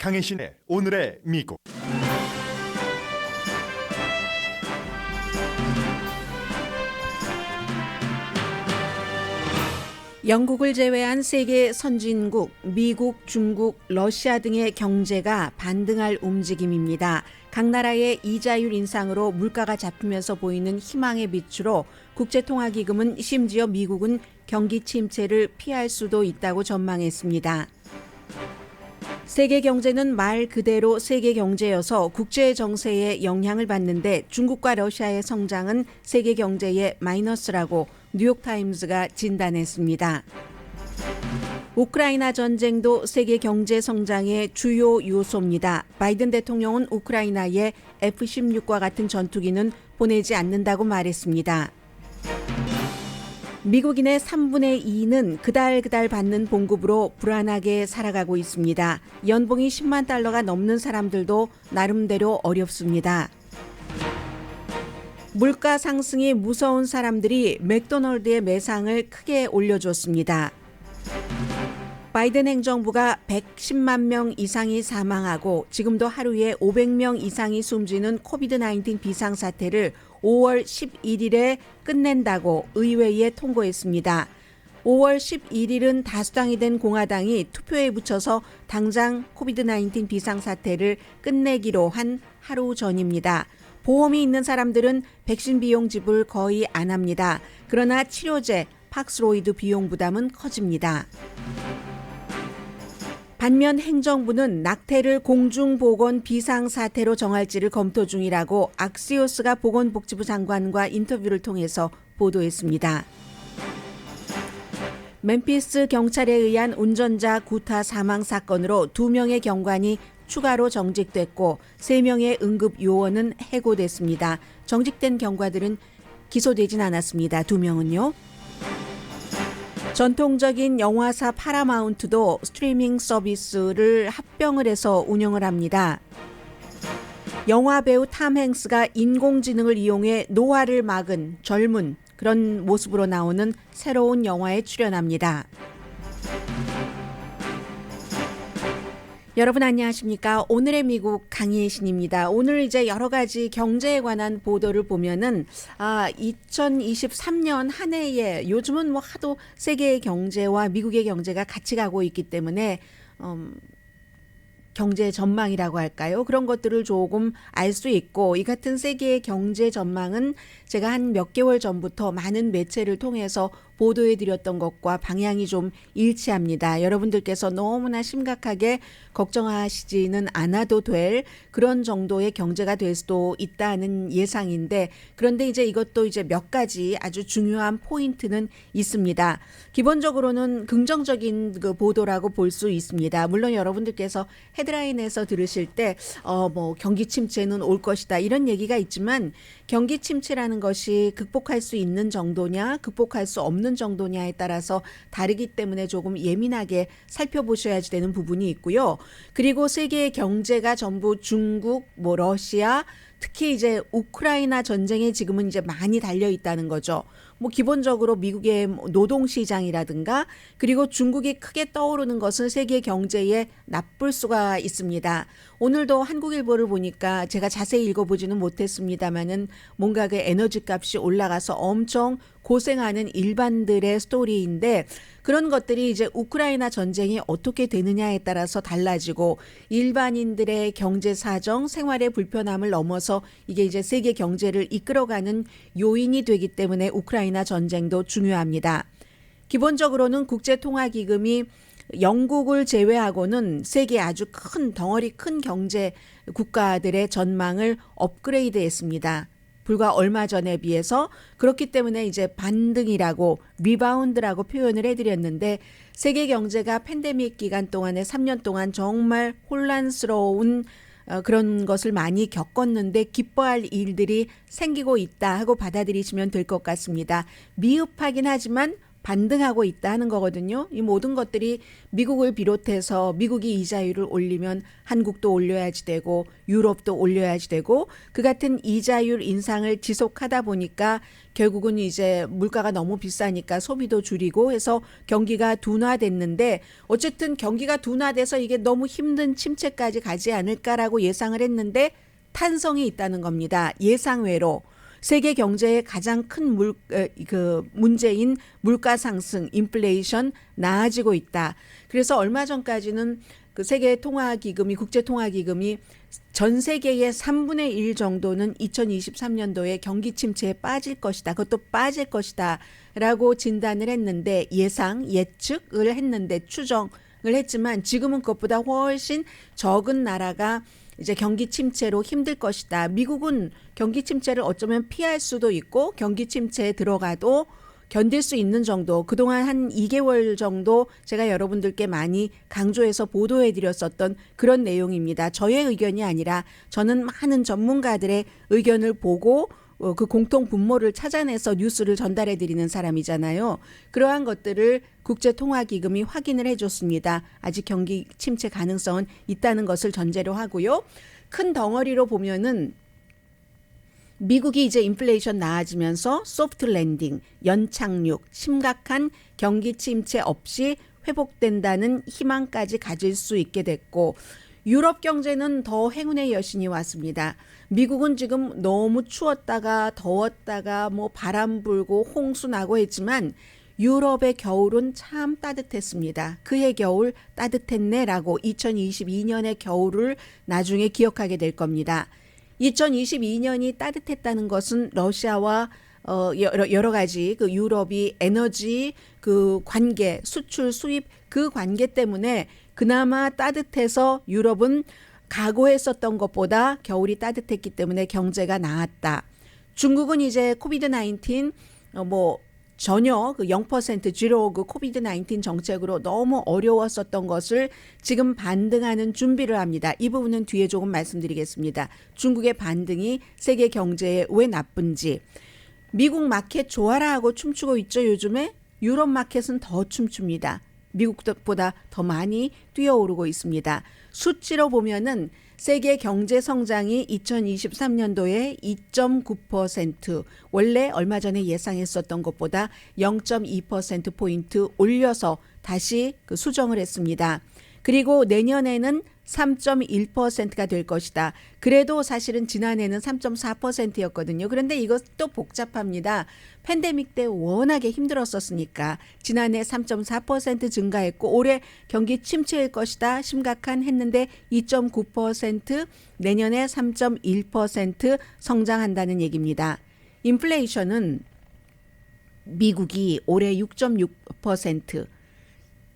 강혜신의 오늘의 미국. 영국을 제외한 세계 선진국, 미국, 중국, 러시아 등의 경제가 반등할 움직임입니다. 각 나라의 이자율 인상으로 물가가 잡히면서 보이는 희망의 빛으로 국제통화기금은 심지어 미국은 경기 침체를 피할 수도 있다고 전망했습니다. 세계 경제는 말 그대로 세계 경제여서 국제 정세에 영향을 받는데 중국과 러시아의 성장은 세계 경제의 마이너스라고 뉴욕타임스가 진단했습니다. 우크라이나 전쟁도 세계 경제 성장의 주요 요소입니다. 바이든 대통령은 우크라이나에 F-16과 같은 전투기는 보내지 않는다고 말했습니다. 미국인의 3분의 2는 그달 받는 봉급으로 불안하게 살아가고 있습니다. 연봉이 10만 달러가 넘는 사람들도 나름대로 어렵습니다. 물가 상승이 무서운 사람들이 맥도널드의 매상을 크게 올려줬습니다. 바이든 행정부가 110만 명 이상이 사망하고 지금도 하루에 500명 이상이 숨지는 코비드-19 비상사태를 5월 11일에 끝낸다고 의회에 통보했습니다. 5월 11일은 다수당이 된 공화당이 투표에 붙여서 당장 코비드-19 비상사태를 끝내기로 한 하루 전입니다. 보험이 있는 사람들은 백신 비용 지불 거의 안 합니다. 그러나 치료제, 팍스로이드 비용 부담은 커집니다. 반면 행정부는 낙태를 공중보건 비상사태로 정할지를 검토 중이라고 악시오스가 보건복지부 장관과 인터뷰를 통해서 보도했습니다. 멤피스 경찰에 의한 운전자 구타 사망 사건으로 2명의 경관이 추가로 정직됐고 3명의 응급 요원은 해고됐습니다. 정직된 경관들은 기소되진 않았습니다. 2명은요. 전통적인 영화사 파라마운트도 스트리밍 서비스를 합병을 해서 운영을 합니다. 영화 배우 탐 행스가 인공지능을 이용해 노화를 막은 젊은 그런 모습으로 나오는 새로운 영화에 출연합니다. 여러분 안녕하십니까? 오늘의 미국 강희신입니다. 오늘 이제 여러 가지 경제에 관한 보도를 보면은 2023년 한 해에 요즘은 뭐 하도 세계의 경제와 미국의 경제가 같이 가고 있기 때문에 경제 전망이라고 할까요? 그런 것들을 조금 알 수 있고 이 같은 세계의 경제 전망은 제가 한 몇 개월 전부터 많은 매체를 통해서 보도해드렸던 것과 방향이 좀 일치합니다. 여러분들께서 너무나 심각하게 걱정하시지는 않아도 될 그런 정도의 경제가 될 수도 있다는 예상인데 그런데 이제 이것도 이제 몇 가지 아주 중요한 포인트는 있습니다. 기본적으로는 긍정적인 그 보도라고 볼 수 있습니다. 물론 여러분들께서 헤드라인에서 들으실 때 경기 침체는 올 것이다 이런 얘기가 있지만 경기 침체라는 것이 극복할 수 있는 정도냐 극복할 수 없는 정도냐에 따라서 다르기 때문에 조금 예민하게 살펴보셔야 되는 부분이 있고요. 그리고 세계의 경제가 전부 중국, 러시아, 특히 이제 우크라이나 전쟁에 지금은 이제 많이 달려 있다는 거죠. 기본적으로 미국의 노동시장이라든가 그리고 중국이 크게 떠오르는 것은 세계 경제에 나쁠 수가 있습니다. 오늘도 한국일보를 보니까 제가 자세히 읽어보지는 못했습니다만은 뭔가 그 에너지 값이 올라가서 엄청 고생하는 일반들의 스토리인데 그런 것들이 이제 우크라이나 전쟁이 어떻게 되느냐에 따라서 달라지고 일반인들의 경제 사정, 생활의 불편함을 넘어서 이게 이제 세계 경제를 이끌어가는 요인이 되기 때문에 우크라이나 전쟁도 중요합니다. 기본적으로는 국제통화기금이 영국을 제외하고는 세계 아주 큰 덩어리 큰 경제 국가들의 전망을 업그레이드했습니다. 불과 얼마 전에 비해서 그렇기 때문에 이제 반등이라고 리바운드라고 표현을 해드렸는데 세계 경제가 팬데믹 기간 동안에 3년 동안 정말 혼란스러운 그런 것을 많이 겪었는데 기뻐할 일들이 생기고 있다 하고 받아들이시면 될 것 같습니다. 미흡하긴 하지만 반등하고 있다 하는 거거든요. 이 모든 것들이 미국을 비롯해서 미국이 이자율을 올리면 한국도 올려야지 되고 유럽도 올려야지 되고 그 같은 이자율 인상을 지속하다 보니까 결국은 이제 물가가 너무 비싸니까 소비도 줄이고 해서 경기가 둔화됐는데 어쨌든 경기가 둔화돼서 이게 너무 힘든 침체까지 가지 않을까라고 예상을 했는데 탄성이 있다는 겁니다. 예상외로. 세계 경제의 가장 큰 문제인 물가 상승, 인플레이션 나아지고 있다. 그래서 얼마 전까지는 그 세계 통화기금이 국제 통화기금이 전 세계의 3분의 1 정도는 2023년도에 경기 침체에 빠질 것이다. 그것도 빠질 것이다라고 진단을 했는데 예측을 했는데 추정을 했지만 지금은 그것보다 훨씬 적은 나라가 이제 경기 침체로 힘들 것이다. 미국은 경기 침체를 어쩌면 피할 수도 있고 경기 침체에 들어가도 견딜 수 있는 정도, 그동안 한 2개월 정도 제가 여러분들께 많이 강조해서 보도해 드렸었던 그런 내용입니다. 저의 의견이 아니라 저는 많은 전문가들의 의견을 보고 그 공통 분모를 찾아내서 뉴스를 전달해 드리는 사람이잖아요. 그러한 것들을 국제통화기금이 확인을 해줬습니다. 아직 경기 침체 가능성은 있다는 것을 전제로 하고요. 큰 덩어리로 보면은 미국이 이제 인플레이션 나아지면서 소프트 랜딩, 연착륙, 심각한 경기 침체 없이 회복된다는 희망까지 가질 수 있게 됐고 유럽 경제는 더 행운의 여신이 왔습니다. 미국은 지금 너무 추웠다가 더웠다가 뭐 바람 불고 홍수 나고 했지만 유럽의 겨울은 참 따뜻했습니다. 그해 겨울 따뜻했네라고 2022년의 겨울을 나중에 기억하게 될 겁니다. 2022년이 따뜻했다는 것은 러시아와 여러 가지 그 유럽이 에너지 그 관계, 수출, 수입 그 관계 때문에 그나마 따뜻해서 유럽은 각오했었던 것보다 겨울이 따뜻했기 때문에 경제가 나았다. 중국은 이제 코비드 19 전혀 그 0% 제로 그 코비드 19 정책으로 너무 어려웠었던 것을 지금 반등하는 준비를 합니다. 이 부분은 뒤에 조금 말씀드리겠습니다. 중국의 반등이 세계 경제에 왜 나쁜지. 미국 마켓 좋아라 하고 춤추고 있죠. 요즘에 유럽 마켓은 더 춤춥니다. 미국보다 더 많이 뛰어오르고 있습니다. 수치로 보면은 세계 경제 성장이 2023년도에 2.9% 원래 얼마 전에 예상했었던 것보다 0.2%포인트 올려서 다시 그 수정을 했습니다. 그리고 내년에는 3.1%가 될 것이다. 그래도 사실은 지난해는 3.4%였거든요. 그런데 이것도 복잡합니다. 팬데믹 때 워낙에 힘들었었으니까 지난해 3.4% 증가했고 올해 경기 침체일 것이다. 심각한 했는데 2.9% 내년에 3.1% 성장한다는 얘기입니다. 인플레이션은 미국이 올해 6.6%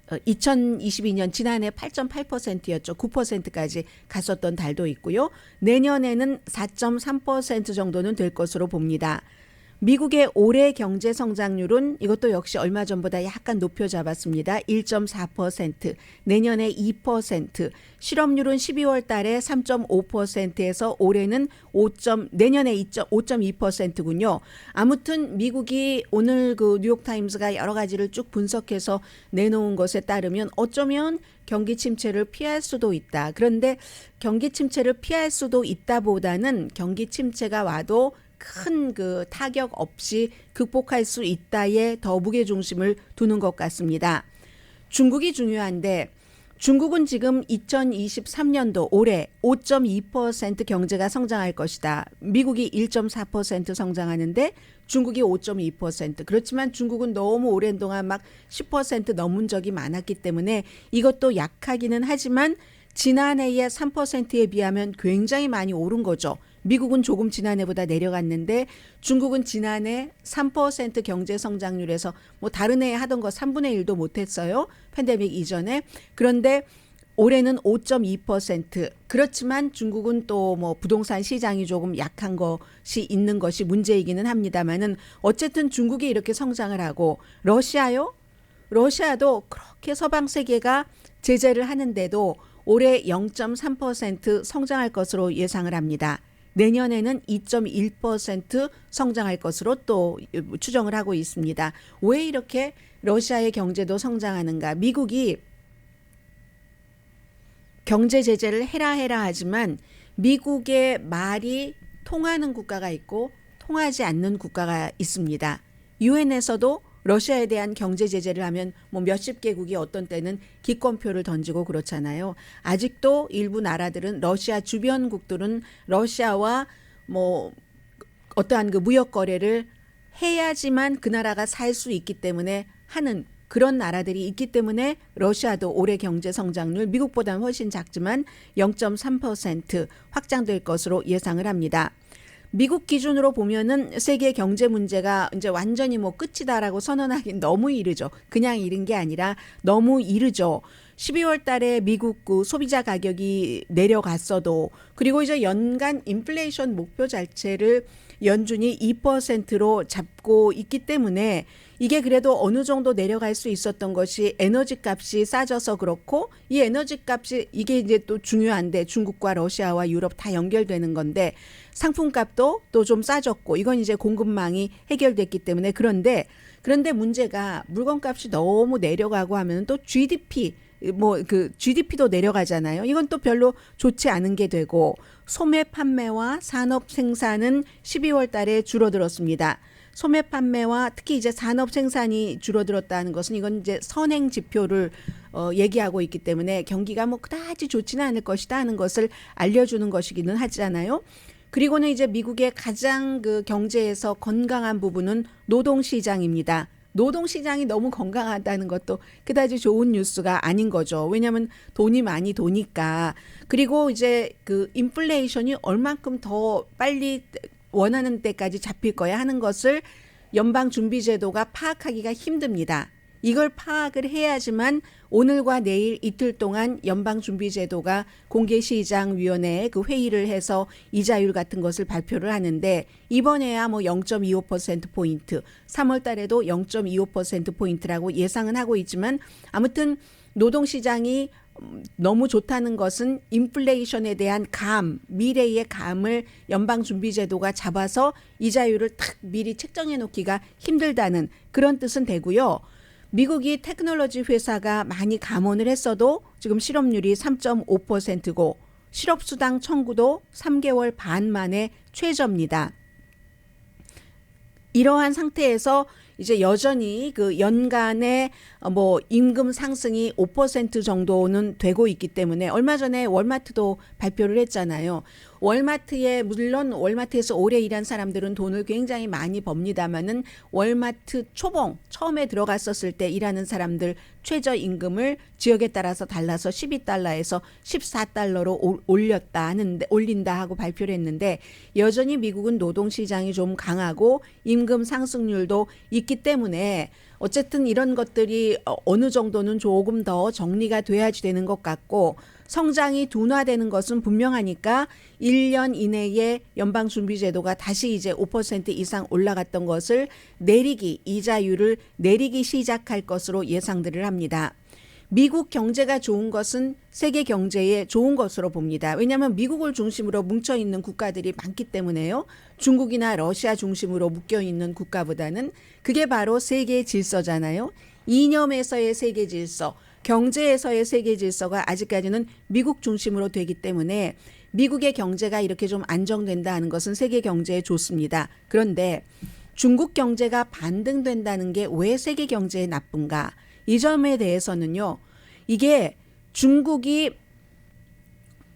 2022년 지난해 8.8%였죠. 9%까지 갔었던 달도 있고요. 내년에는 4.3% 정도는 될 것으로 봅니다. 미국의 올해 경제 성장률은 이것도 역시 얼마 전보다 약간 높여 잡았습니다. 1.4%, 내년에 2%, 실업률은 12월 달에 3.5%에서 올해는 내년에 5.2%군요. 아무튼 미국이 오늘 그 뉴욕타임스가 여러 가지를 쭉 분석해서 내놓은 것에 따르면 어쩌면 경기 침체를 피할 수도 있다. 그런데 경기 침체를 피할 수도 있다보다는 경기 침체가 와도 큰 그 타격 없이 극복할 수 있다에 더 무게중심을 두는 것 같습니다. 중국이 중요한데 중국은 지금 2023년도 올해 5.2% 경제가 성장할 것이다. 미국이 1.4% 성장하는데 중국이 5.2%. 그렇지만 중국은 너무 오랜 동안 막 10% 넘은 적이 많았기 때문에 이것도 약하기는 하지만 지난해의 3%에 비하면 굉장히 많이 오른 거죠. 미국은 조금 지난해보다 내려갔는데 중국은 지난해 3% 경제 성장률에서 뭐 다른 해에 하던 거 3분의 1도 못했어요. 팬데믹 이전에. 그런데 올해는 5.2%. 그렇지만 중국은 또 뭐 부동산 시장이 조금 약한 것이 있는 것이 문제이기는 합니다만은 어쨌든 중국이 이렇게 성장을 하고 러시아요? 러시아도 그렇게 서방 세계가 제재를 하는데도 올해 0.3% 성장할 것으로 예상을 합니다. 내년에는 2.1% 성장할 것으로 또 추정을 하고 있습니다. 왜 이렇게 러시아의 경제도 성장하는가? 미국이 경제 제재를 해라 하지만 미국의 말이 통하는 국가가 있고 통하지 않는 국가가 있습니다. 유엔에서도 러시아에 대한 경제 제재를 하면 뭐 몇십 개국이 어떤 때는 기권표를 던지고 그렇잖아요. 아직도 일부 나라들은 러시아 주변국들은 러시아와 뭐 어떠한 그 무역 거래를 해야지만 그 나라가 살 수 있기 때문에 하는 그런 나라들이 있기 때문에 러시아도 올해 경제 성장률 미국보다는 훨씬 작지만 0.3% 확장될 것으로 예상을 합니다. 미국 기준으로 보면은 세계 경제 문제가 이제 완전히 뭐 끝이다라고 선언하기는 너무 이르죠. 그냥 이른 게 아니라 너무 이르죠. 12월 달에 미국 그 소비자 가격이 내려갔어도 그리고 이제 연간 인플레이션 목표 자체를 연준이 2%로 잡고 있기 때문에 이게 그래도 어느 정도 내려갈 수 있었던 것이 에너지 값이 싸져서 그렇고 이 에너지 값이 이게 이제 또 중요한데 중국과 러시아와 유럽 다 연결되는 건데 상품값도 또 좀 싸졌고 이건 이제 공급망이 해결됐기 때문에 그런데 문제가 물건값이 너무 내려가고 하면 또 GDP 뭐 그 GDP도 내려가잖아요. 이건 또 별로 좋지 않은 게 되고 소매 판매와 산업 생산은 12월 달에 줄어들었습니다. 소매 판매와 특히 이제 산업 생산이 줄어들었다는 것은 이건 이제 선행 지표를 얘기하고 있기 때문에 경기가 뭐 그다지 좋지는 않을 것이다 하는 것을 알려주는 것이기는 하잖아요. 그리고는 이제 미국의 가장 그 경제에서 건강한 부분은 노동시장입니다. 노동시장이 너무 건강하다는 것도 그다지 좋은 뉴스가 아닌 거죠. 왜냐하면 돈이 많이 도니까. 그리고 이제 그 인플레이션이 얼만큼 더 빨리 원하는 때까지 잡힐 거야 하는 것을 연방준비제도가 파악하기가 힘듭니다. 이걸 파악을 해야지만 오늘과 내일 이틀 동안 연방준비제도가 공개시장위원회에 그 회의를 해서 이자율 같은 것을 발표를 하는데 이번에야 뭐 0.25%포인트, 3월 달에도 0.25%포인트라고 예상은 하고 있지만 아무튼 노동시장이 너무 좋다는 것은 인플레이션에 대한 미래의 감을 연방준비제도가 잡아서 이자율을 탁 미리 책정해 놓기가 힘들다는 그런 뜻은 되고요. 미국이 테크놀로지 회사가 많이 감원을 했어도 지금 실업률이 3.5%고 실업수당 청구도 3개월 반 만에 최저입니다. 이러한 상태에서 이제 여전히 그 연간의 뭐 임금 상승이 5% 정도는 되고 있기 때문에 얼마 전에 월마트도 발표를 했잖아요. 월마트에 물론 월마트에서 오래 일한 사람들은 돈을 굉장히 많이 법니다마는 월마트 초봉 처음에 들어갔었을 때 일하는 사람들 최저임금을 지역에 따라서 달라서 12달러에서 14달러로 올린다 하고 발표를 했는데 여전히 미국은 노동시장이 좀 강하고 임금 상승률도 있기 때문에 어쨌든 이런 것들이 어느 정도는 조금 더 정리가 돼야지 되는 것 같고 성장이 둔화되는 것은 분명하니까 1년 이내에 연방준비제도가 다시 이제 5% 이상 올라갔던 것을 이자율을 내리기 시작할 것으로 예상들을 합니다. 미국 경제가 좋은 것은 세계 경제에 좋은 것으로 봅니다. 왜냐하면 미국을 중심으로 뭉쳐있는 국가들이 많기 때문에요. 중국이나 러시아 중심으로 묶여있는 국가보다는 그게 바로 세계 질서잖아요. 이념에서의 세계 질서, 경제에서의 세계 질서가 아직까지는 미국 중심으로 되기 때문에 미국의 경제가 이렇게 좀 안정된다 하는 것은 세계 경제에 좋습니다. 그런데 중국 경제가 반등된다는 게 왜 세계 경제에 나쁜가? 이 점에 대해서는요. 이게 중국이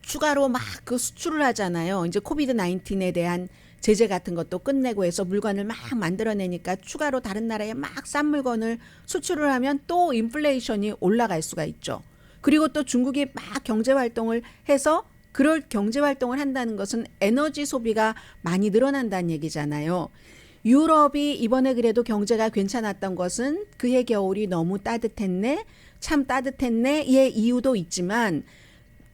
추가로 막 그 수출을 하잖아요. 이제 코비드 19에 대한 제재 같은 것도 끝내고 해서 물건을 막 만들어내니까 추가로 다른 나라에 막 싼 물건을 수출을 하면 또 인플레이션이 올라갈 수가 있죠. 그리고 또 중국이 막 경제활동을 해서 그럴 경제활동을 한다는 것은 에너지 소비가 많이 늘어난다는 얘기잖아요. 유럽이 이번에 그래도 경제가 괜찮았던 것은 그해 겨울이 너무 따뜻했네, 참 따뜻했네의 이유도 있지만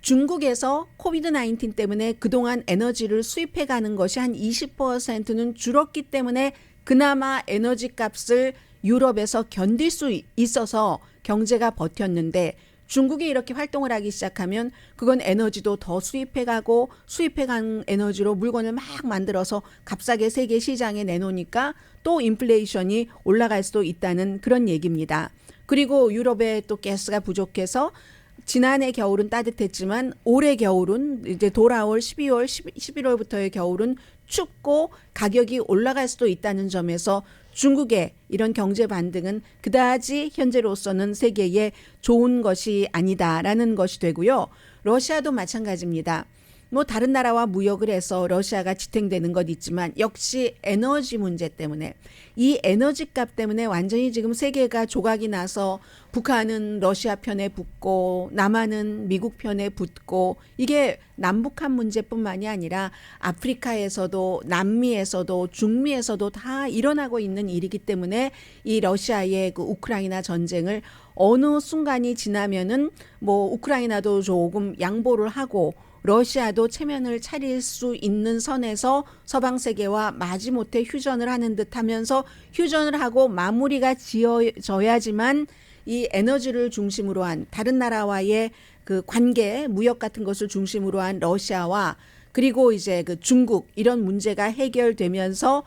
중국에서 코비드 19 때문에 그동안 에너지를 수입해가는 것이 한 20%는 줄었기 때문에 그나마 에너지 값을 유럽에서 견딜 수 있어서 경제가 버텼는데 중국이 이렇게 활동을 하기 시작하면 그건 에너지도 더 수입해가고 수입해간 에너지로 물건을 막 만들어서 값싸게 세계 시장에 내놓으니까 또 인플레이션이 올라갈 수도 있다는 그런 얘기입니다. 그리고 유럽에 또 가스가 부족해서 지난해 겨울은 따뜻했지만 올해 겨울은 이제 돌아올 12월, 11월부터의 겨울은 춥고 가격이 올라갈 수도 있다는 점에서 중국의 이런 경제 반등은 그다지 현재로서는 세계에 좋은 것이 아니다라는 것이 되고요. 러시아도 마찬가지입니다. 뭐 다른 나라와 무역을 해서 러시아가 지탱되는 것 있지만 역시 에너지 문제 때문에 이 에너지 값 때문에 완전히 지금 세계가 조각이 나서 북한은 러시아 편에 붙고 남한은 미국 편에 붙고 이게 남북한 문제뿐만이 아니라 아프리카에서도 남미에서도 중미에서도 다 일어나고 있는 일이기 때문에 이 러시아의 그 우크라이나 전쟁을 어느 순간이 지나면은 뭐 우크라이나도 조금 양보를 하고 러시아도 체면을 차릴 수 있는 선에서 서방 세계와 마지못해 휴전을 하는 듯 하면서 휴전을 하고 마무리가 지어져야지만 이 에너지를 중심으로 한 다른 나라와의 그 관계, 무역 같은 것을 중심으로 한 러시아와 그리고 이제 그 중국 이런 문제가 해결되면서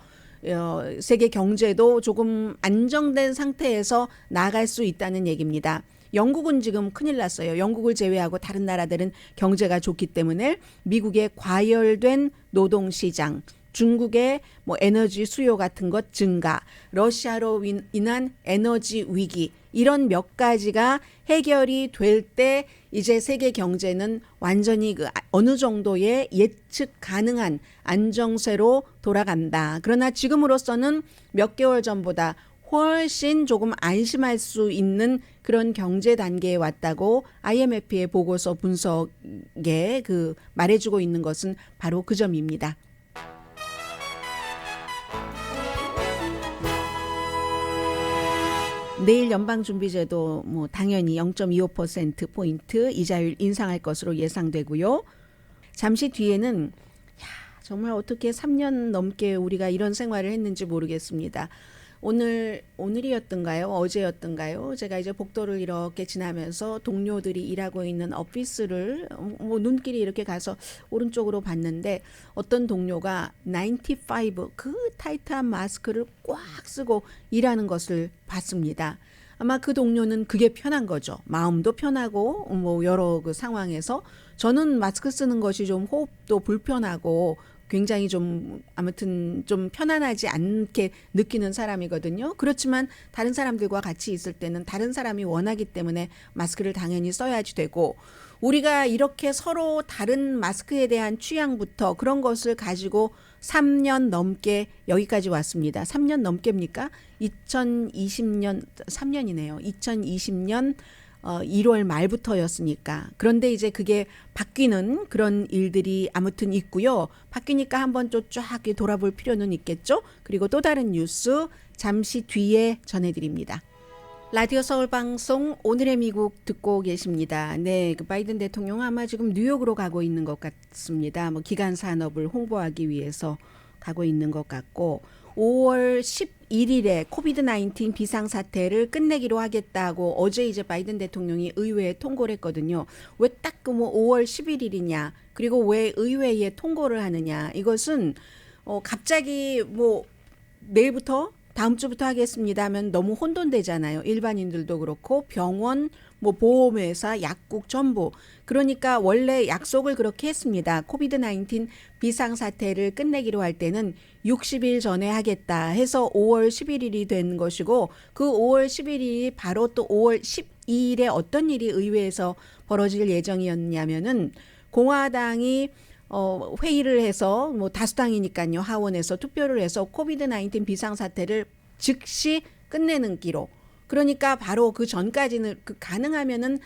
세계 경제도 조금 안정된 상태에서 나아갈 수 있다는 얘기입니다. 영국은 지금 큰일 났어요. 영국을 제외하고 다른 나라들은 경제가 좋기 때문에 미국의 과열된 노동시장, 중국의 뭐 에너지 수요 같은 것 증가, 러시아로 인한 에너지 위기 이런 몇 가지가 해결이 될 때 이제 세계 경제는 완전히 그 어느 정도의 예측 가능한 안정세로 돌아간다. 그러나 지금으로서는 몇 개월 전보다 훨씬 조금 안심할 수 있는 그런 경제 단계에 왔다고 IMF의 보고서 분석에 그 말해주고 있는 것은 바로 그 점입니다. 내일 연방준비제도 뭐 당연히 0.25%포인트 이자율 인상할 것으로 예상되고요. 잠시 뒤에는 정말 어떻게 3년 넘게 우리가 이런 생활을 했는지 모르겠습니다. 오늘이었던가요? 어제였던가요? 제가 이제 복도를 이렇게 지나면서 동료들이 일하고 있는 오피스를 뭐 눈길이 이렇게 가서 오른쪽으로 봤는데 어떤 동료가 95 그 타이트한 마스크를 꽉 쓰고 일하는 것을 봤습니다. 아마 그 동료는 그게 편한 거죠. 마음도 편하고 뭐 여러 그 상황에서 저는 마스크 쓰는 것이 좀 호흡도 불편하고 굉장히 좀 아무튼 좀 편안하지 않게 느끼는 사람이거든요. 그렇지만 다른 사람들과 같이 있을 때는 다른 사람이 원하기 때문에 마스크를 당연히 써야지 되고 우리가 이렇게 서로 다른 마스크에 대한 취향부터 그런 것을 가지고 3년 넘게 여기까지 왔습니다. 3년 넘게입니까? 2020년 3년이네요. 2020년 1월 말부터였으니까. 그런데 이제 그게 바뀌는 그런 일들이 아무튼 있고요. 바뀌니까 한번 또 쫙 돌아볼 필요는 있겠죠. 그리고 또 다른 뉴스 잠시 뒤에 전해드립니다. 라디오 서울 방송 오늘의 미국 듣고 계십니다. 네, 그 바이든 대통령 아마 지금 뉴욕으로 가고 있는 것 같습니다. 뭐 기간 산업을 홍보하기 위해서 가고 있는 것 같고 5월 11일에 코비드-19 비상사태를 끝내기로 하겠다고 어제 이제 바이든 대통령이 의회에 통고를 했거든요. 왜 딱 그 뭐 5월 11일이냐 그리고 왜 의회에 통고를 하느냐 이것은 갑자기 뭐 내일부터 다음 주부터 하겠습니다 하면 너무 혼돈되잖아요. 일반인들도 그렇고 병원, 뭐 보험회사, 약국 전부. 그러니까 원래 약속을 그렇게 했습니다. 코비드-19 비상사태를 끝내기로 할 때는 60일 전에 하겠다 해서 5월 11일이 된 것이고 그 5월 11일이 바로 또 5월 12일에 어떤 일이 의회에서 벌어질 예정이었냐면은 공화당이 회의를 해서 뭐 다수당이니까요. 하원에서 투표를 해서 코비드-19 비상사태를 즉시 끝내는 기로. 그러니까 바로 그 전까지는 가능하면은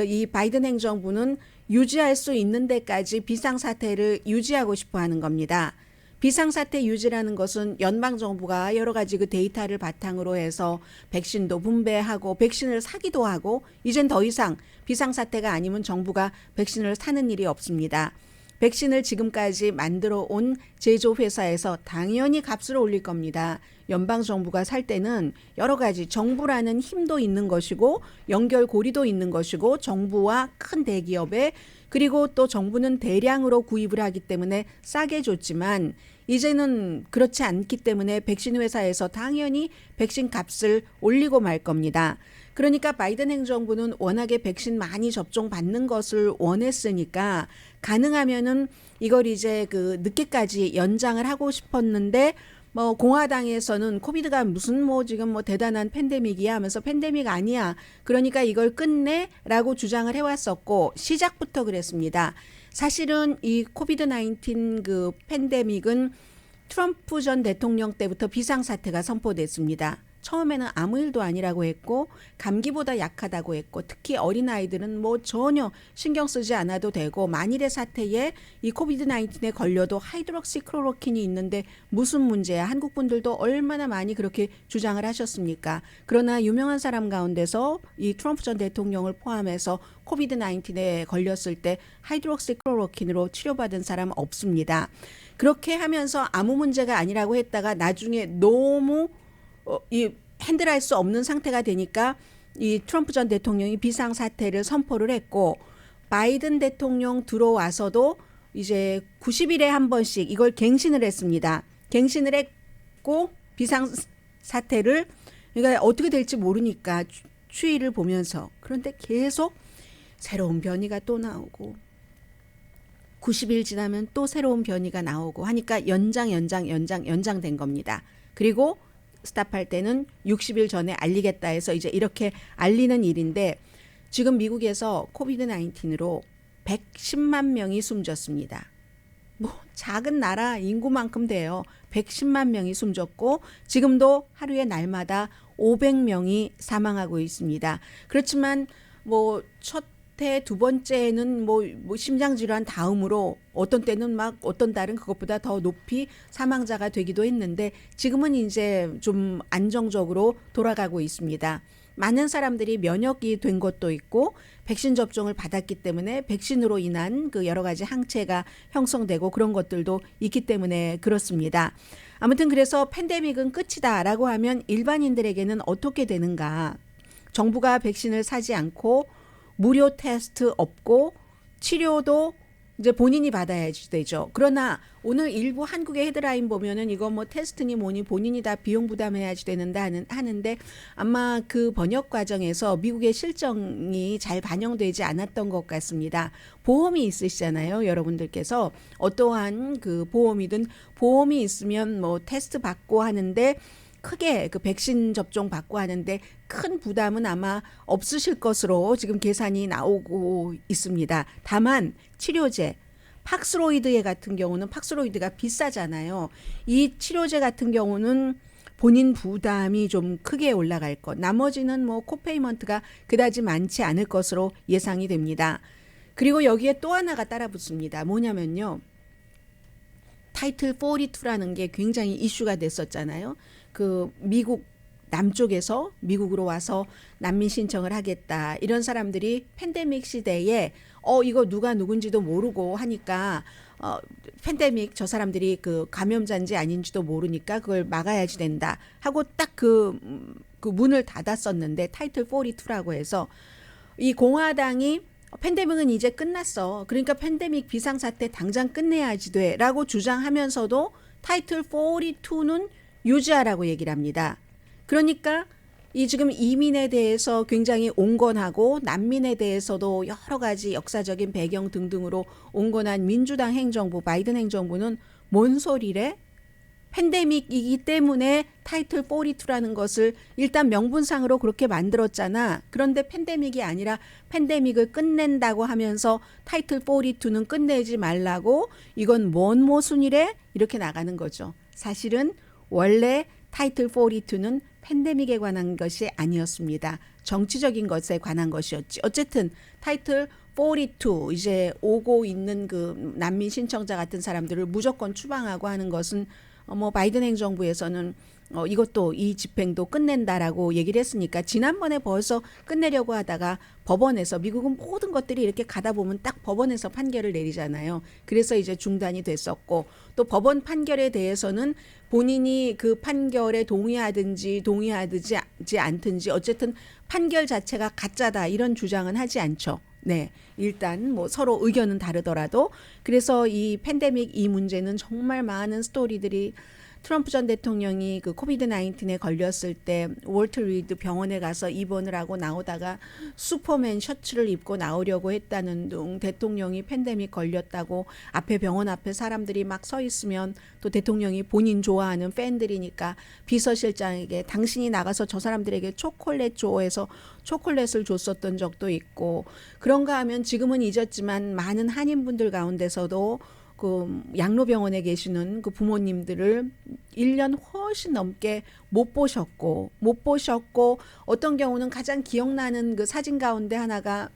이 바이든 행정부는 유지할 수 있는 데까지 비상사태를 유지하고 싶어 하는 겁니다. 비상사태 유지라는 것은 연방정부가 여러 가지 그 데이터를 바탕으로 해서 백신도 분배하고 백신을 사기도 하고 이젠 더 이상 비상사태가 아니면 정부가 백신을 사는 일이 없습니다. 백신을 지금까지 만들어 온 제조회사에서 당연히 값을 올릴 겁니다. 연방 정부가 살 때는 여러 가지 정부라는 힘도 있는 것이고 연결고리도 있는 것이고 정부와 큰 대기업에 그리고 또 정부는 대량으로 구입을 하기 때문에 싸게 줬지만 이제는 그렇지 않기 때문에 백신 회사에서 당연히 백신 값을 올리고 말 겁니다. 그러니까 바이든 행정부는 워낙에 백신 많이 접종 받는 것을 원했으니까 가능하면은 이걸 이제 그 늦게까지 연장을 하고 싶었는데 뭐 공화당에서는 코비드가 무슨 뭐 지금 뭐 대단한 팬데믹이야 하면서 팬데믹 아니야. 그러니까 이걸 끝내라고 주장을 해왔었고 시작부터 그랬습니다. 사실은 이 코비드 19 그 팬데믹은 트럼프 전 대통령 때부터 비상사태가 선포됐습니다. 처음에는 아무 일도 아니라고 했고 감기보다 약하다고 했고 특히 어린아이들은 뭐 전혀 신경 쓰지 않아도 되고 만일의 사태에 이 코비드 19에 걸려도 하이드록시클로로킨이 있는데 무슨 문제야. 한국 분들도 얼마나 많이 그렇게 주장을 하셨습니까? 그러나 유명한 사람 가운데서 이 트럼프 전 대통령을 포함해서 코비드 19에 걸렸을 때 하이드록시클로로킨으로 치료받은 사람 없습니다. 그렇게 하면서 아무 문제가 아니라고 했다가 나중에 너무 이 핸들할 수 없는 상태가 되니까 이 트럼프 전 대통령이 비상사태를 선포를 했고 바이든 대통령 들어와서도 이제 90일에 한 번씩 이걸 갱신을 했습니다. 갱신을 했고 비상사태를 그러니까 어떻게 될지 모르니까 추이를 보면서 그런데 계속 새로운 변이가 또 나오고 90일 지나면 또 새로운 변이가 나오고 하니까 연장된 겁니다. 그리고 스탑할 때는 60일 전에 알리겠다 해서 이제 이렇게 알리는 일인데 지금 미국에서 코비드 19으로 110만 명이 숨졌습니다. 뭐 작은 나라 인구만큼 돼요. 110만 명이 숨졌고 지금도 하루에 날마다 500명이 사망하고 있습니다. 그렇지만 뭐 첫 해 두 번째는 뭐 심장 질환 다음으로 어떤 때는 막 어떤 달은 그것보다 더 높이 사망자가 되기도 했는데 지금은 이제 좀 안정적으로 돌아가고 있습니다. 많은 사람들이 면역이 된 것도 있고 백신 접종을 받았기 때문에 백신으로 인한 그 여러 가지 항체가 형성되고 그런 것들도 있기 때문에 그렇습니다. 아무튼 그래서 팬데믹은 끝이다라고 하면 일반인들에게는 어떻게 되는가? 정부가 백신을 사지 않고 무료 테스트 없고 치료도 이제 본인이 받아야지 되죠. 그러나 오늘 일부 한국의 헤드라인 보면은 이거 뭐 테스트니 뭐니 본인이 다 비용 부담해야지 되는데 하는데 아마 그 번역 과정에서 미국의 실정이 잘 반영되지 않았던 것 같습니다. 보험이 있으시잖아요. 여러분들께서 어떠한 그 보험이 있으면 뭐 테스트 받고 하는데 크게 그 백신 접종 받고 하는데 큰 부담은 아마 없으실 것으로 지금 계산이 나오고 있습니다. 다만 치료제 팍스로이드 같은 경우는 팍스로이드가 비싸잖아요. 이 치료제 같은 경우는 본인 부담이 좀 크게 올라갈 것. 나머지는 뭐 코페이먼트가 그다지 많지 않을 것으로 예상이 됩니다. 그리고 여기에 또 하나가 따라 붙습니다. 뭐냐면요. 타이틀 42라는 게 굉장히 이슈가 됐었잖아요. 그 미국 남쪽에서 미국으로 와서 난민 신청을 하겠다. 이런 사람들이 팬데믹 시대에 이거 누가 누군지도 모르고 하니까 팬데믹 저 사람들이 그 감염자인지 아닌지도 모르니까 그걸 막아야지 된다 하고 딱 그 문을 닫았었는데 타이틀 42라고 해서 이 공화당이 팬데믹은 이제 끝났어. 그러니까 팬데믹 비상사태 당장 끝내야지 돼라고 주장하면서도 타이틀 42는 유지하라고 얘기를 합니다. 그러니까 이 지금 이민에 대해서 굉장히 온건하고 난민에 대해서도 여러 가지 역사적인 배경 등등으로 온건한 민주당 행정부, 바이든 행정부는 뭔 소리래? 팬데믹이기 때문에 타이틀 42라는 것을 일단 명분상으로 그렇게 만들었잖아. 그런데 팬데믹이 아니라 팬데믹을 끝낸다고 하면서 타이틀 42는 끝내지 말라고 이건 뭔 모순이래? 이렇게 나가는 거죠. 사실은 원래 타이틀 42는 팬데믹에 관한 것이 아니었습니다. 정치적인 것에 관한 것이었지. 어쨌든 타이틀 42 이제 오고 있는 그 난민 신청자 같은 사람들을 무조건 추방하고 하는 것은 뭐 바이든 행정부에서는 이것도 이 집행도 끝낸다라고 얘기를 했으니까 지난번에 벌써 끝내려고 하다가 법원에서 미국은 모든 것들이 이렇게 가다 보면 딱 법원에서 판결을 내리잖아요. 그래서 이제 중단이 됐었고 또 법원 판결에 대해서는 본인이 그 판결에 동의하든지 동의하지 않든지 어쨌든 판결 자체가 가짜다 이런 주장은 하지 않죠. 네. 일단 뭐 서로 의견은 다르더라도 그래서 이 팬데믹 이 문제는 정말 많은 스토리들이 트럼프 전 대통령이 그 코비드 19에 걸렸을 때 월터 리드 병원에 가서 입원을 하고 나오다가 슈퍼맨 셔츠를 입고 나오려고 했다는 둥 대통령이 팬데믹 걸렸다고 앞에 병원 앞에 사람들이 막 서 있으면 또 대통령이 본인 좋아하는 팬들이니까 비서실장에게 당신이 나가서 저 사람들에게 초콜릿 줘 해서 초콜릿을 줬었던 적도 있고 그런가 하면 지금은 잊었지만 많은 한인분들 가운데서도 그 양로병원에 계시는 그 부모님들을 1년 훨씬 넘게 못 보셨고 어떤 경우는 가장 기억나는 그 사진 가운데 하나가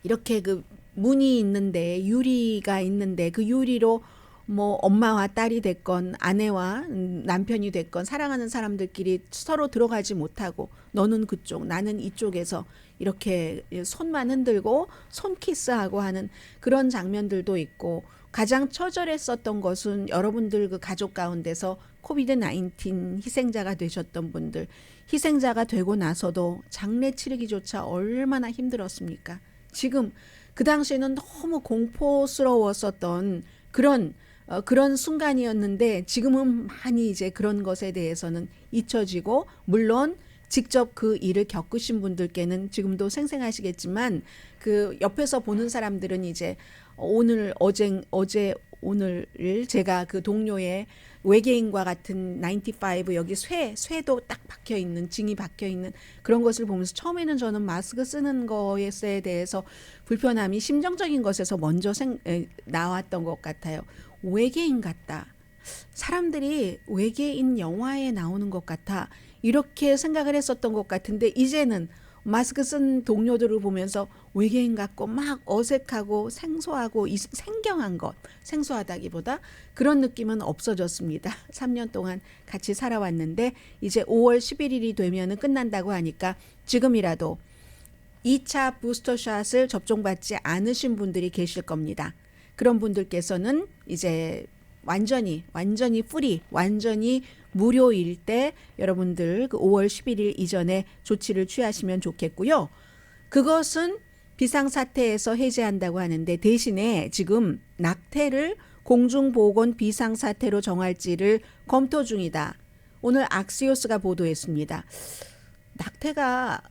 이렇게 그 문이 있는데 유리가 있는데 그 유리로 뭐 엄마와 딸이 됐건 아내와 남편이 됐건 사랑하는 사람들끼리 서로 들어가지 못하고 너는 그쪽 나는 이쪽에서 이렇게 손만 흔들고 손키스하고 하는 그런 장면들도 있고 가장 처절했었던 것은 여러분들 그 가족 가운데서 코비드 19 희생자가 되셨던 분들 희생자가 되고 나서도 장례 치르기조차 얼마나 힘들었습니까? 지금 그 당시에는 너무 공포스러웠었던 그런 순간이었는데 지금은 많이 이제 그런 것에 대해서는 잊혀지고 물론 직접 그 일을 겪으신 분들께는 지금도 생생하시겠지만 그 옆에서 보는 사람들은 이제 오늘을 제가 그 동료의 외계인과 같은 95 여기 쇠도 딱 박혀 있는 징이 박혀 있는 그런 것을 보면서 처음에는 저는 마스크 쓰는 것에 대해서 불편함이 심정적인 것에서 먼저 나왔던 것 같아요. 외계인 같다. 사람들이 외계인 영화에 나오는 것 같아. 이렇게 생각을 했었던 것 같은데 이제는 마스크 쓴 동료들을 보면서 외계인 같고 막 어색하고 생소하고 생경한 것, 생소하다기보다 그런 느낌은 없어졌습니다. 3년 동안 같이 살아왔는데 이제 5월 11일이 되면 끝난다고 하니까 지금이라도 2차 부스터샷을 접종받지 않으신 분들이 계실 겁니다. 그런 분들께서는 이제 완전히 프리, 완전히 무료일 때 여러분들 그 5월 11일 이전에 조치를 취하시면 좋겠고요. 그것은 비상사태에서 해제한다고 하는데 대신에 지금 낙태를 공중보건 비상사태로 정할지를 검토 중이다. 오늘 악시오스가 보도했습니다. 낙태가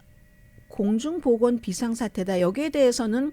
공중보건 비상사태다. 여기에 대해서는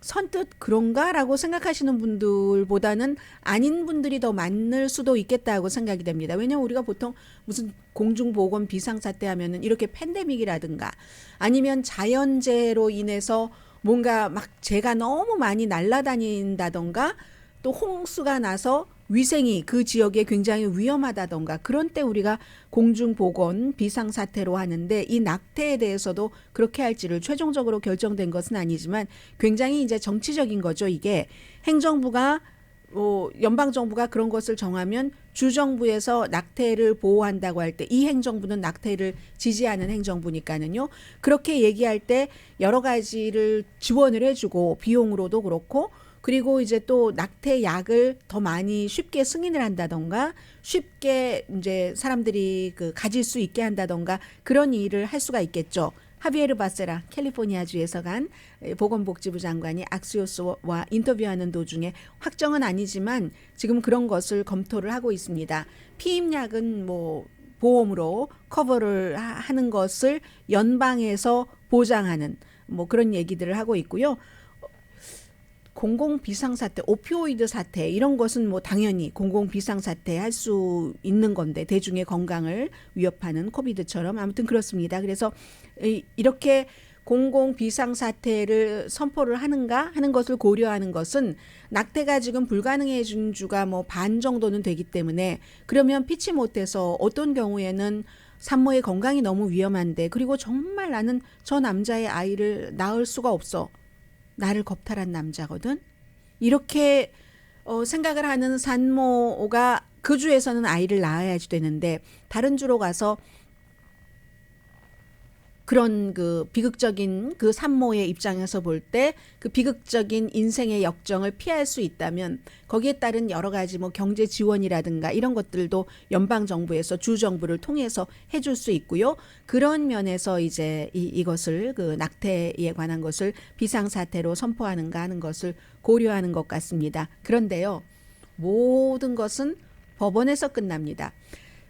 선뜻 그런가라고 생각하시는 분들보다는 아닌 분들이 더 많을 수도 있겠다고 생각이 됩니다. 왜냐하면 우리가 보통 무슨 공중보건 비상사태 하면은 이렇게 팬데믹이라든가 아니면 자연재해로 인해서 뭔가 막 재가 너무 많이 날아다닌다던가 또 홍수가 나서 위생이 그 지역에 굉장히 위험하다던가 그런 때 우리가 공중보건 비상사태로 하는데 이 낙태에 대해서도 그렇게 할지를 최종적으로 결정된 것은 아니지만 굉장히 이제 정치적인 거죠. 이게 행정부가 연방정부가 그런 것을 정하면 주정부에서 낙태를 보호한다고 할 때 이 행정부는 낙태를 지지하는 행정부니까는요. 그렇게 얘기할 때 여러 가지를 지원을 해주고 비용으로도 그렇고 그리고 이제 또 낙태 약을 더 많이 쉽게 승인을 한다던가 쉽게 이제 사람들이 그 가질 수 있게 한다던가 그런 일을 할 수가 있겠죠. 하비에르 바세라 캘리포니아주에서 간 보건복지부 장관이 악시오스와 인터뷰하는 도중에 확정은 아니지만 지금 그런 것을 검토를 하고 있습니다. 피임약은 뭐 보험으로 커버를 하는 것을 연방에서 보장하는 뭐 그런 얘기들을 하고 있고요. 공공 비상사태, 오피오이드 사태 이런 것은 뭐 당연히 공공 비상사태 할 수 있는 건데 대중의 건강을 위협하는 코비드처럼 아무튼 그렇습니다. 그래서 이렇게 공공 비상사태를 선포를 하는가 하는 것을 고려하는 것은 낙태가 지금 불가능해진 주가 뭐 반 정도는 되기 때문에 그러면 피치 못해서 어떤 경우에는 산모의 건강이 너무 위험한데 그리고 정말 나는 저 남자의 아이를 낳을 수가 없어. 나를 겁탈한 남자거든. 이렇게 생각을 하는 산모가 그 주에서는 아이를 낳아야지 되는데 다른 주로 가서 그런 그 비극적인 그 산모의 입장에서 볼 때 그 비극적인 인생의 역정을 피할 수 있다면 거기에 따른 여러 가지 뭐 경제 지원이라든가 이런 것들도 연방 정부에서 주 정부를 통해서 해줄 수 있고요. 그런 면에서 이제 이것을 그 낙태에 관한 것을 비상사태로 선포하는가 하는 것을 고려하는 것 같습니다. 그런데요, 모든 것은 법원에서 끝납니다.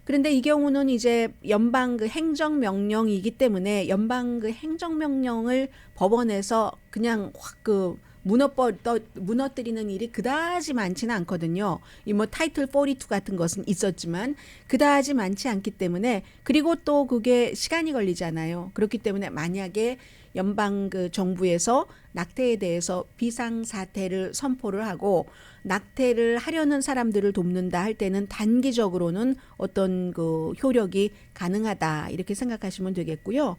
그런데 이 경우는 이제 연방 그 행정명령이기 때문에 연방 그 행정명령을 법원에서 그냥 확 그 무너뜨리는 일이 그다지 많지는 않거든요. 이 뭐 타이틀 42 같은 것은 있었지만 그다지 많지 않기 때문에, 그리고 또 그게 시간이 걸리잖아요. 그렇기 때문에 만약에 연방 그 정부에서 낙태에 대해서 비상사태를 선포를 하고 낙태를 하려는 사람들을 돕는다 할 때는 단기적으로는 어떤 그 효력이 가능하다 이렇게 생각하시면 되겠고요.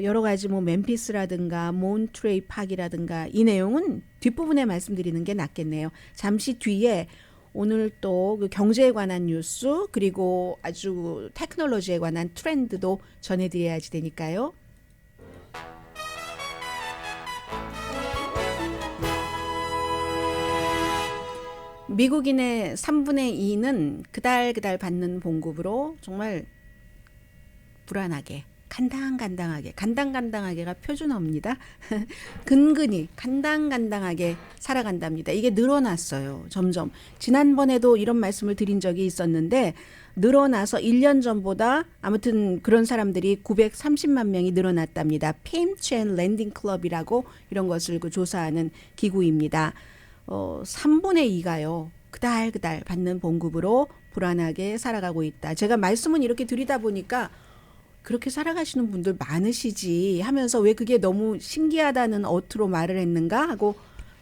여러 가지 뭐 멤피스라든가 몬트레이 파기라든가 이 내용은 뒷부분에 말씀드리는 게 낫겠네요. 잠시 뒤에 오늘 또 그 경제에 관한 뉴스 그리고 아주 테크놀로지에 관한 트렌드도 전해드려야지 되니까요. 미국인의 3분의 2는 그달 받는 봉급으로 정말 불안하게 간당간당하게가 표준어입니다. 근근히 간당간당하게 살아간답니다. 이게 늘어났어요. 점점. 지난번에도 이런 말씀을 드린 적이 있었는데 늘어나서 1년 전보다 아무튼 그런 사람들이 930만 명이 늘어났답니다. 페임치 앤 랜딩 클럽이라고 이런 것을 그 조사하는 기구입니다. 3분의 2가요. 그달 받는 봉급으로 불안하게 살아가고 있다. 제가 말씀은 이렇게 드리다 보니까 그렇게 살아가시는 분들 많으시지 하면서 왜 그게 너무 신기하다는 어투로 말을 했는가 하고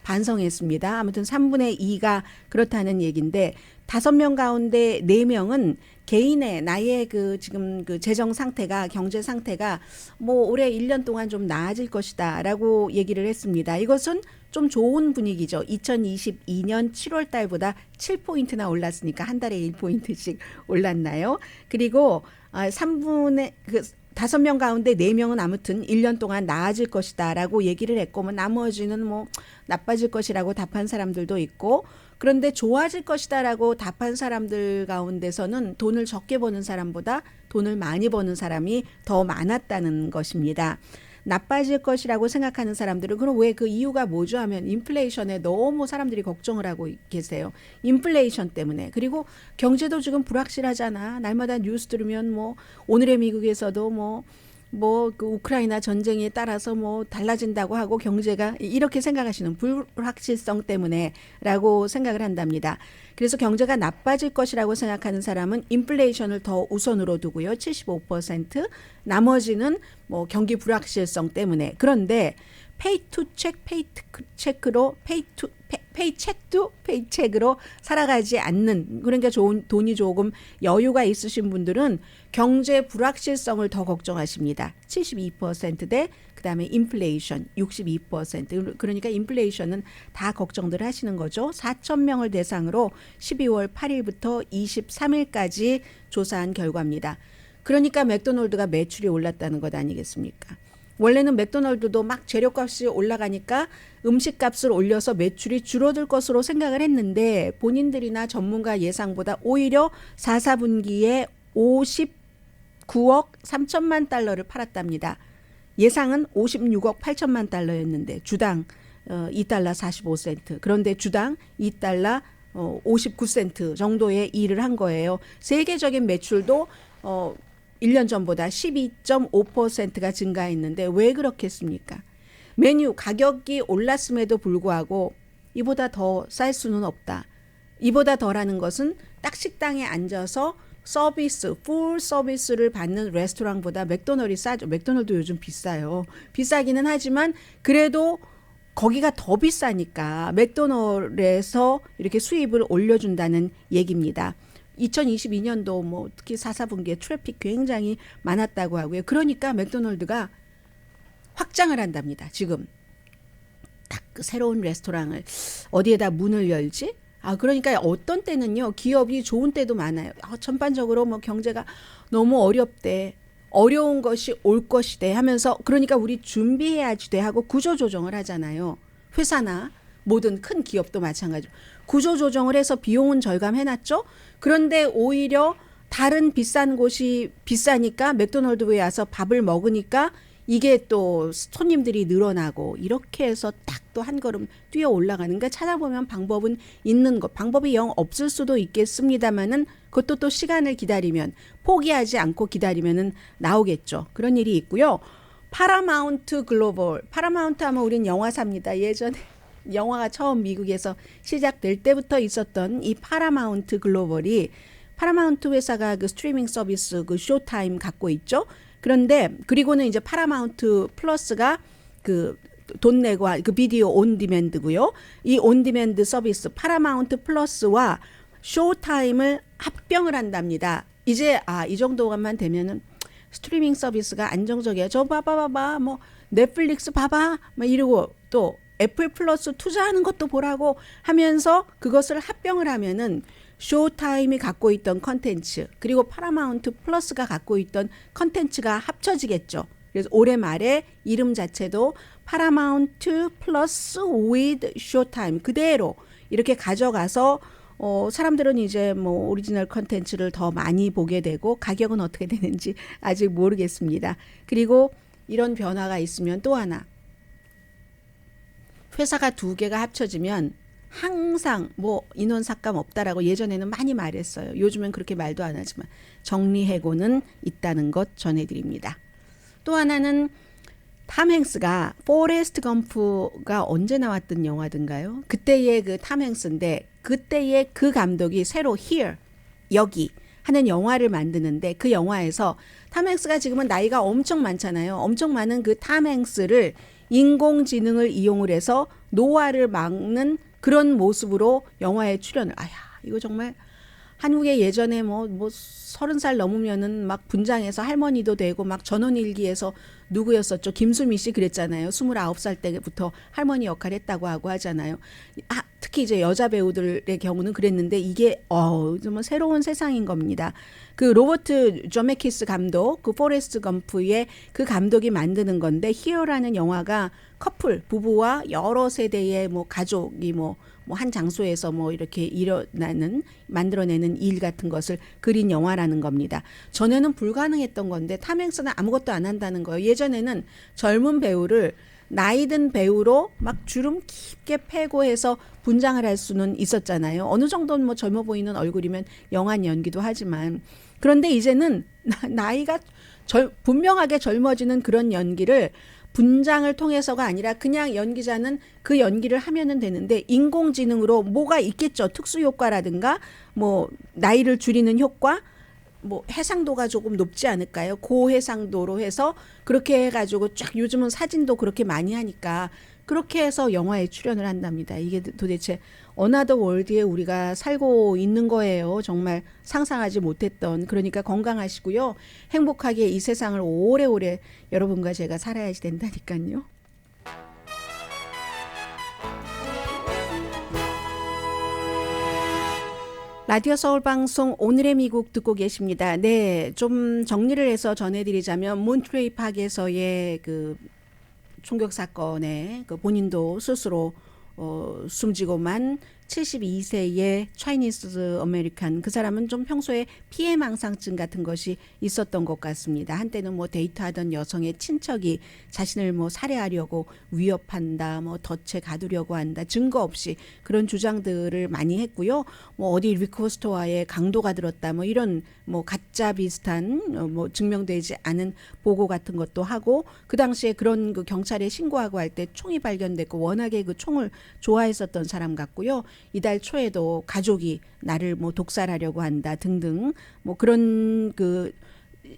반성했습니다. 아무튼 3분의 2가 그렇다는 얘기인데 5명 가운데 4명은 개인의 나의 그 지금 그 재정 상태가 경제 상태가 뭐 올해 1년 동안 좀 나아질 것이다라고 얘기를 했습니다. 이것은 좀 좋은 분위기죠. 2022년 7월 달보다 7포인트나 올랐으니까 한 달에 1포인트씩 올랐나요? 그리고 3분의 그 5명 가운데 4명은 아무튼 1년 동안 나아질 것이다라고 얘기를 했고 뭐 나머지는 뭐 나빠질 것이라고 답한 사람들도 있고, 그런데 좋아질 것이다라고 답한 사람들 가운데서는 돈을 적게 버는 사람보다 돈을 많이 버는 사람이 더 많았다는 것입니다. 나빠질 것이라고 생각하는 사람들은 그럼 왜 그 이유가 뭐죠 하면 인플레이션에 너무 사람들이 걱정을 하고 계세요. 인플레이션 때문에. 그리고 경제도 지금 불확실하잖아. 날마다 뉴스 들으면 뭐 오늘의 미국에서도 뭐 그 우크라이나 전쟁에 따라서 뭐 달라진다고 하고 경제가 이렇게 생각하시는 불확실성 때문에라고 생각을 한답니다. 그래서 경제가 나빠질 것이라고 생각하는 사람은 인플레이션을 더 우선으로 두고요. 75%. 나머지는 뭐 경기 불확실성 때문에. 그런데 페이체크로 살아가지 않는, 그러니까 돈이 조금 여유가 있으신 분들은 경제 불확실성을 더 걱정하십니다. 72%대 그다음에 인플레이션 62%. 그러니까 인플레이션은 다 걱정들 하시는 거죠. 4,000명을 대상으로 12월 8일부터 23일까지 조사한 결과입니다. 그러니까 맥도날드가 매출이 올랐다는 것 아니겠습니까? 원래는 맥도날드도 막 재료값이 올라가니까 음식값을 올려서 매출이 줄어들 것으로 생각을 했는데 본인들이나 전문가 예상보다 오히려 4분기에 59억 3천만 달러를 팔았답니다. 예상은 56억 8천만 달러였는데 주당 2달러 45센트. 그런데 주당 2달러 59센트 정도의 일을 한 거예요. 세계적인 매출도 1년 전보다 12.5%가 증가했는데 왜 그렇겠습니까? 메뉴 가격이 올랐음에도 불구하고 이보다 더 쌀 수는 없다. 이보다 더라는 것은 딱 식당에 앉아서 풀 서비스를 받는 레스토랑보다 맥도날드이 싸죠. 맥도날드 요즘 비싸요. 비싸기는 하지만 그래도 거기가 더 비싸니까 맥도날드에서 이렇게 수입을 올려준다는 얘기입니다. 2022년도 뭐 특히 4분기에 트래픽 굉장히 많았다고 하고요. 그러니까 맥도날드가 확장을 한답니다. 지금 딱 그 새로운 레스토랑을 어디에다 문을 열지? 그러니까 어떤 때는요, 기업이 좋은 때도 많아요. 전반적으로 뭐 경제가 너무 어렵대. 어려운 것이 올 것이대 하면서, 그러니까 우리 준비해야지 돼 하고 구조조정을 하잖아요. 회사나 모든 큰 기업도 마찬가지로. 구조조정을 해서 비용은 절감해놨죠. 그런데 오히려 다른 비싼 곳이 비싸니까 맥도날드에 와서 밥을 먹으니까 이게 또 손님들이 늘어나고, 이렇게 해서 딱 또 한 걸음 뛰어 올라가는. 그러니까 찾아보면 방법은 있는 것. 방법이 영 없을 수도 있겠습니다만은 그것도 또 시간을 기다리면, 포기하지 않고 기다리면은 나오겠죠. 그런 일이 있고요. 파라마운트 글로벌. 파라마운트 하면 우린 영화사입니다. 예전에 영화가 처음 미국에서 시작될 때부터 있었던 이 파라마운트 글로벌이, 파라마운트 회사가 그 스트리밍 서비스 그 쇼타임 갖고 있죠. 그런데 그리고는 이제 파라마운트 플러스가 그 돈 내고 그 비디오 온 디맨드고요. 이 온 디맨드 서비스 파라마운트 플러스와 쇼타임을 합병을 한답니다. 이제 이 정도만 되면은 스트리밍 서비스가 안정적이야. 저 봐봐 뭐 넷플릭스 봐봐 막 이러고, 또 애플 플러스 투자하는 것도 보라고 하면서 그것을 합병을 하면은 쇼타임이 갖고 있던 컨텐츠, 그리고 파라마운트 플러스가 갖고 있던 컨텐츠가 합쳐지겠죠. 그래서 올해 말에 이름 자체도 파라마운트 플러스 with 쇼타임 그대로 이렇게 가져가서 사람들은 이제 뭐 오리지널 컨텐츠를 더 많이 보게 되고, 가격은 어떻게 되는지 아직 모르겠습니다. 그리고 이런 변화가 있으면 또 하나, 회사가 두 개가 합쳐지면 항상 뭐 인원 삭감 없다라고 예전에는 많이 말했어요. 요즘은 그렇게 말도 안 하지만 정리해고는 있다는 것 전해드립니다. 또 하나는 탐 행스가 포레스트 검프가 언제 나왔던 영화든가요? 그때의 그 탐 행스인데, 그때의 그 감독이 새로 Here, 여기 하는 영화를 만드는데, 그 영화에서 탐 행스가 지금은 나이가 엄청 많잖아요. 엄청 많은 그 탐 행스를 인공지능을 이용을 해서 노화를 막는 그런 모습으로 영화에 출연을. 이거 정말 한국에 예전에 뭐 30살 넘으면은 막 분장해서 할머니도 되고, 막 전원일기에서 누구였었죠? 김수미 씨 그랬잖아요. 29살 때부터 할머니 역할 했다고 하고 하잖아요. 특히 이제 여자 배우들의 경우는 그랬는데, 이게 정말 새로운 세상인 겁니다. 그 로버트 조메키스 감독, 그 포레스트 검프의 그 감독이 만드는 건데, 히어라는 영화가 커플, 부부와 여러 세대의 뭐 가족이 뭐 한 장소에서 뭐 이렇게 만들어내는 일 같은 것을 그린 영화라는 겁니다. 전에는 불가능했던 건데 탐 행스는 아무것도 안 한다는 거예요. 예전에는 젊은 배우를 나이 든 배우로 막 주름 깊게 패고 해서 분장을 할 수는 있었잖아요. 어느 정도는 뭐 젊어 보이는 얼굴이면 영한 연기도 하지만, 그런데 이제는 나이가 분명하게 젊어지는 그런 연기를 분장을 통해서가 아니라 그냥 연기자는 그 연기를 하면은 되는데, 인공지능으로 뭐가 있겠죠. 특수 효과라든가 뭐 나이를 줄이는 효과, 뭐 해상도가 조금 높지 않을까요? 고해상도로 해서 그렇게 해가지고 쫙, 요즘은 사진도 그렇게 많이 하니까 그렇게 해서 영화에 출연을 한답니다. 이게 도대체 어나더 월드에 우리가 살고 있는 거예요. 정말 상상하지 못했던. 그러니까 건강하시고요. 행복하게 이 세상을 오래오래 여러분과 제가 살아야지 된다니까요. 라디오 서울 방송 오늘의 미국 듣고 계십니다. 네, 좀 정리를 해서 전해드리자면, 몬트레이 파크에서의 그 총격 사건에 그 본인도 스스로 숨지고만 72세의 차이니스 아메리칸, 그 사람은 좀 평소에 피해망상증 같은 것이 있었던 것 같습니다. 한때는 뭐 데이트하던 여성의 친척이 자신을 뭐 살해하려고 위협한다, 뭐 덫에 가두려고 한다, 증거 없이 그런 주장들을 많이 했고요. 뭐 어디 리코스토어에 강도가 들었다, 뭐 이런 뭐 가짜 비슷한 뭐 증명되지 않은 보고 같은 것도 하고, 그 당시에 그런 그 경찰에 신고하고 할 때 총이 발견됐고 워낙에 그 총을 좋아했었던 사람 같고요. 이달 초에도 가족이 나를 뭐 독살하려고 한다 등등, 뭐 그런 그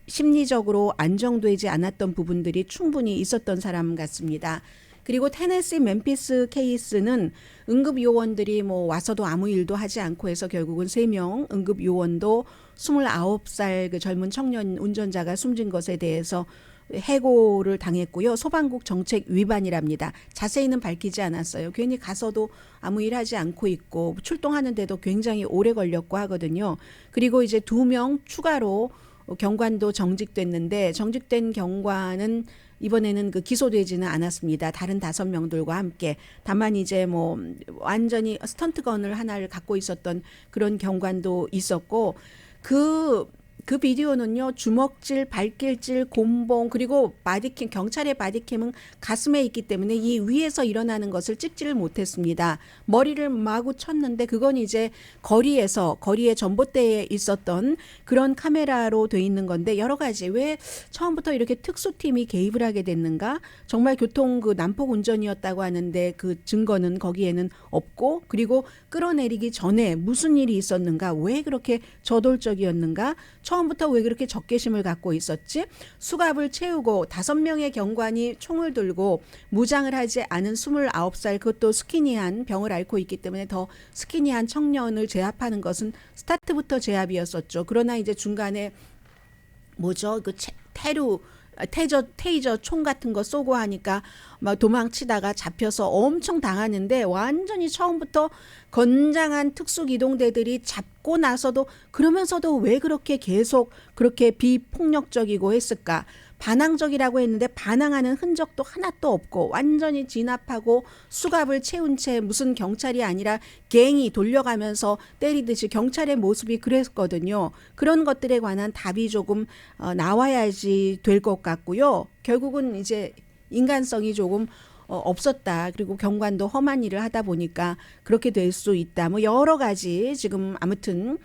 심리적으로 안정되지 않았던 부분들이 충분히 있었던 사람 같습니다. 그리고 테네시 멤피스 케이스는 응급 요원들이 뭐 와서도 아무 일도 하지 않고 해서 결국은 3명 응급 요원도 29살 그 젊은 청년 운전자가 숨진 것에 대해서 해고를 당했고요. 소방국 정책 위반이랍니다. 자세히는 밝히지 않았어요. 괜히 가서도 아무 일 하지 않고 있고 출동하는데도 굉장히 오래 걸렸고 하거든요. 그리고 이제 2명 추가로 경관도 정직됐는데 정직된 경관은 이번에는 그 기소되지는 않았습니다. 다른 5명들과 함께. 다만 이제 뭐 완전히 스턴트건을 하나를 갖고 있었던 그런 경관도 있었고 그 비디오는요, 주먹질, 발길질, 곤봉, 그리고 바디캠, 경찰의 바디캠은 가슴에 있기 때문에 이 위에서 일어나는 것을 찍지를 못했습니다. 머리를 마구 쳤는데 그건 이제 거리에 전봇대에 있었던 그런 카메라로 돼 있는 건데 여러 가지 왜 처음부터 이렇게 특수팀이 개입을 하게 됐는가? 정말 교통 그 난폭 운전이었다고 하는데 그 증거는 거기에는 없고 그리고 끌어내리기 전에 무슨 일이 있었는가? 왜 그렇게 저돌적이었는가? 처음부터 왜 그렇게 적개심을 갖고 있었지? 수갑을 채우고 5명의 경관이 총을 들고 무장을 하지 않은 29살 그것도 스키니한 병을 앓고 있기 때문에 더 스키니한 청년을 제압하는 것은 스타트부터 제압이었었죠. 그러나 이제 중간에 뭐죠? 그 테이저 총 같은 거 쏘고 하니까 막 도망치다가 잡혀서 엄청 당하는데 완전히 처음부터 건장한 특수기동대들이 잡고 나서도 그러면서도 왜 그렇게 계속 그렇게 비폭력적이고 했을까? 반항적이라고 했는데 반항하는 흔적도 하나도 없고 완전히 진압하고 수갑을 채운 채 무슨 경찰이 아니라 갱이 돌려가면서 때리듯이 경찰의 모습이 그랬거든요. 그런 것들에 관한 답이 조금 나와야지 될 것 같고요. 결국은 이제 인간성이 조금 없었다. 그리고 경관도 험한 일을 하다 보니까 그렇게 될 수 있다. 뭐 여러 가지 지금 아무튼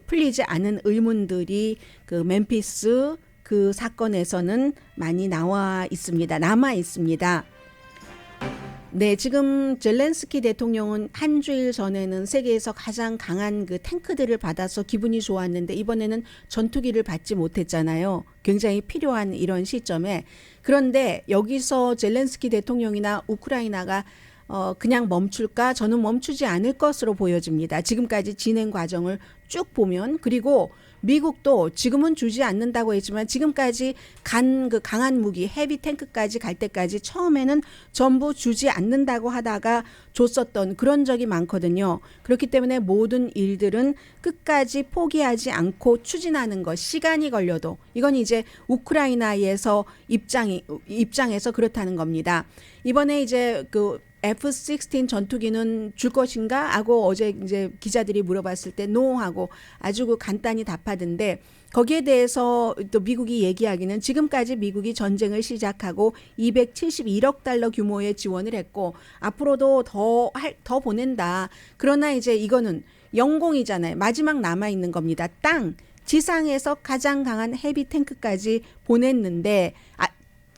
풀리지 않은 의문들이 그 멤피스 그 사건에서는 많이 남아 있습니다. 네, 지금 젤렌스키 대통령은 한 주일 전에는 세계에서 가장 강한 그 탱크들을 받아서 기분이 좋았는데 이번에는 전투기를 받지 못했잖아요. 굉장히 필요한 이런 시점에. 그런데 여기서 젤렌스키 대통령이나 우크라이나가 그냥 멈출까? 저는 멈추지 않을 것으로 보여집니다. 지금까지 진행 과정을 쭉 보면. 그리고 미국도 지금은 주지 않는다고 했지만 지금까지 그 강한 무기 헤비 탱크까지 갈 때까지 처음에는 전부 주지 않는다고 하다가 줬었던 그런 적이 많거든요. 그렇기 때문에 모든 일들은 끝까지 포기하지 않고 추진하는 것, 시간이 걸려도 이건 이제 우크라이나에서 입장에서 그렇다는 겁니다. 이번에 이제 그 F-16 전투기는 줄 것인가 하고 어제 이제 기자들이 물어봤을 때 no 하고 아주 그 간단히 답하던데 거기에 대해서 또 미국이 얘기하기는 지금까지 미국이 전쟁을 시작하고 271억 달러 규모의 지원을 했고 앞으로도 더 보낸다. 그러나 이제 이거는 영공이잖아요. 마지막 남아있는 겁니다. 지상에서 가장 강한 헤비 탱크까지 보냈는데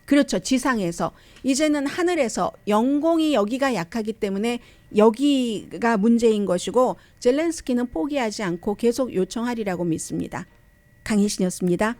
그렇죠. 지상에서. 이제는 하늘에서 영공이 여기가 약하기 때문에 여기가 문제인 것이고 젤렌스키는 포기하지 않고 계속 요청하리라고 믿습니다. 강희신이었습니다.